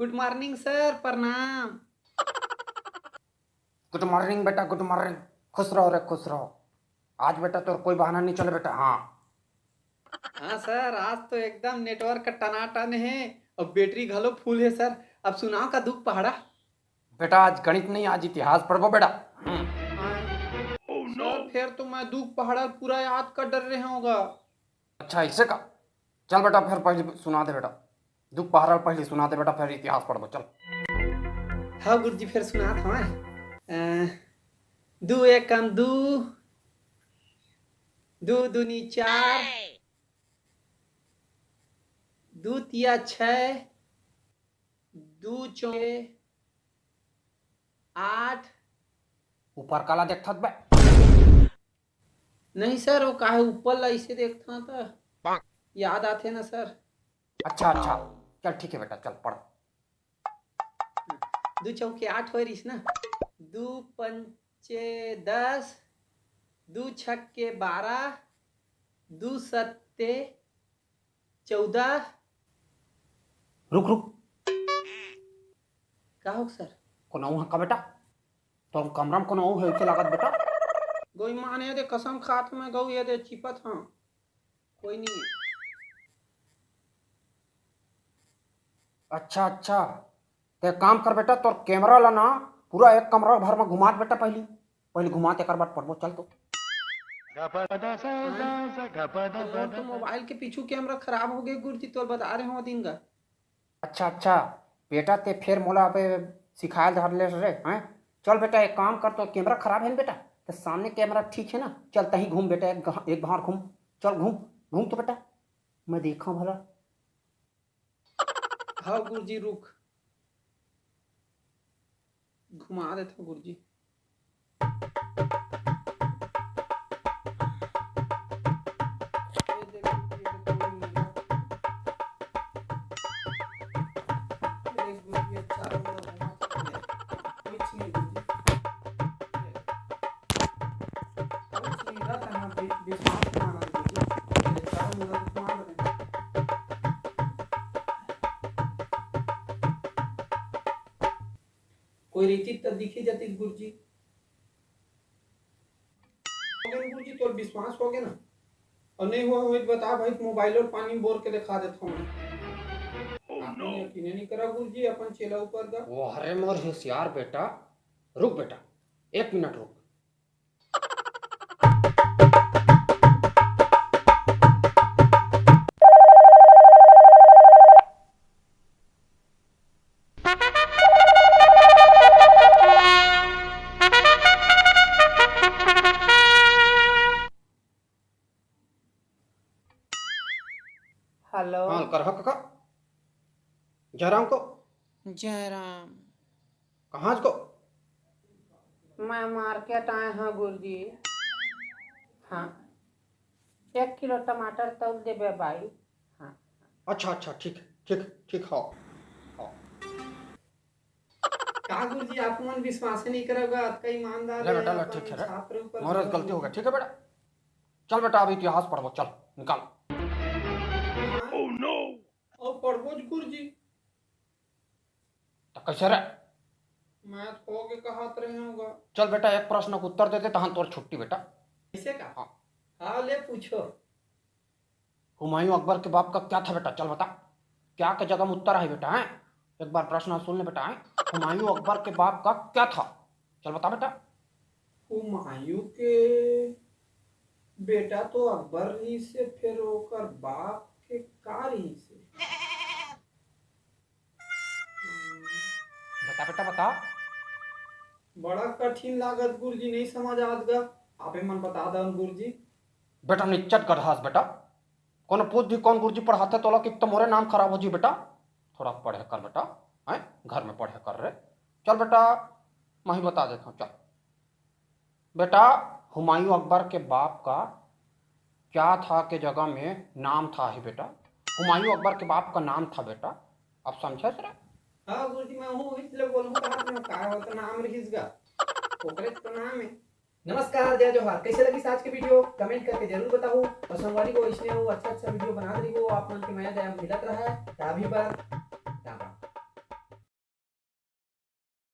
Good morning sir, प्रणाम। Good morning बेटा, good morning. खुश रहो रे, खुश रहो। आज बेटा तो कोई बहाना नहीं चले बेटा। हाँ हाँ सर, आज तो एकदम नेटवर्क का टनाटन है और बैटरी घलो फुल है सर। अब सुनाओ का दुख पहाड़ा। बेटा, आज गणित नहीं, आज इतिहास पढ़ो बेटा। सर फिर तो मैं दुख पहाड़ा पूरा याद कर डर रहे होगा। अच्छा ऐसे का। चल बेटा, फिर पहले सुना दे बेटा। दुख पहाड़ा पहले सुना दे बेटा, फिर इतिहास पढ़ो चल। हाँ गुरुजी, फिर सुना था मैं। दू एकम दू, दू दूनी चार, दू तिया छः, दू चौके 8। ऊपर काला देखता बे। नहीं सर, वो काहे ऊपर ऐसे देखता था, याद आते ना सर। अच्छा अच्छा, चल ठीक है बेटा, चल पढ़। दू चौके 8 हो रही ना। दू पंचे 10, दू छक्के 12, दू सत्ते 14। रुक रुक, का हो सर? कोनो है का बेटा? तो कमरा में कोनो है ऐसे लागत बेटा। गोई माने दे कसम खात में गऊ ये दे चिपत। हाँ कोई नहीं है। अच्छा अच्छा, तो एक काम कर बेटा, तोर कैमरा ला ना पूरा एक कमरा भर में घुमा बेटा। पहले पहले घुमा एक बार पढ़बो चल तो। तो मोबाइल के पीछू कैमरा खराब हो गए गुरुजी, तो बता रहे हो दिन का। अच्छा अच्छा बेटा, ते फिर मोला अबे सिखाए धर ले रे हैं। चल बेटा, एक काम कर, तो कैमरा खराब है ना बेटा, तो सामने कैमरा ठीक है ना। चल तही घूम बेटा, एक बार घूम। चल घूम घूम तो बेटा, मैं देखा भला। हाँ गुरुजी रुक, घुमा देता गुरुजी। ये देखो, ये देखो, ये गुरुजी चारों ओर घुमा सकते हैं। कुछ नहीं गुरुजी, कुछ नहीं रहता है। विश्वास करना गुरुजी, ये चारों ओर घुमा देते हैं। कोई रीति तो दिखी जाती गुरुजी। हो गया गुरुजी, तो विश्वास हो गया ना। और नहीं हुआ तो बता भाई, मोबाइल और पानी बोर के दिखा देता हूँ मैं। आपने यकीन नहीं करा गुरुजी, अपन चेला ऊपर का। वो अरे मोर होशियार बेटा, रुक बेटा, 1 मिनट रुक। हेलो। हाँ कर काका। जयराम को जयराम। कहाँ को? मैं मार्केट आए हैं गुरुजी। हाँ, 1 किलो टमाटर तौल देबे भाई। हाँ अच्छा अच्छा, ठीक ठीक ठीक। हाँ हाँ। का गुरुजी, आप मन विश्वास नहीं करोगा, आपका ईमानदार ले है। बेटा ले, अपन ठीक है रे, छात्र ऊपर मोर गलती हो गया। ठीक है बेटा, चल बेटा अब इतिहास पढ़बो चल, निकाल। Oh no. और पढ़बो गुरुजी। तो कैसे रे? मैथ हो के कहात रहे होगा। चल बेटा, एक प्रश्न का उत्तर देते तहन तोर छुट्टी बेटा। ऐसे का? हाँ। हाँ ले पूछो। हुमायूं अकबर के बाप का क्या था बेटा? चल बता, क्या के जगह में उत्तर है बेटा है। एक बार प्रश्न सुन ले बेटा है। हुमायूं अकबर के बाप का क्या था? चल बता बेटा। हुमायूं के बेटा तो अकबर रही से, फिर ओकर बाप के का रही से। बता बेटा बता। बड़ा कठिन लागत गुरुजी, नहीं समझ आत गा। आपे मन बता दो गुरुजी। बेटा निच्चट गढ़ास बेटा, कौन पूछ दी कौन गुरुजी पढ़ाते तोला कि तो मोरे नाम खराब हो जी बेटा। थोड़ा पढ़े कर बेटा, है घर में पढ़े कर रे। चल बेटा मैं ही बता देता हूँ। चल बेटा, हुमायूं अकबर के बाप का क्या था के जगह में नाम था ही बेटा। हुमायूं अकबर के बाप का नाम था बेटा, अब समझे सर? हाँ गुरुजी, मैं हूँ इसलिए बोलूँ कहा में का होता नाम रहीस गा। ओकरे तो नाम है। नमस्कार, जय जोहार। कैसे लगी आज की वीडियो कमेंट करके जरूर बताओ। और संगवारी को इसने वो अच्छा वीडियो बना रही हो, आप मन के माया दया मिलत रहा है। अभी पर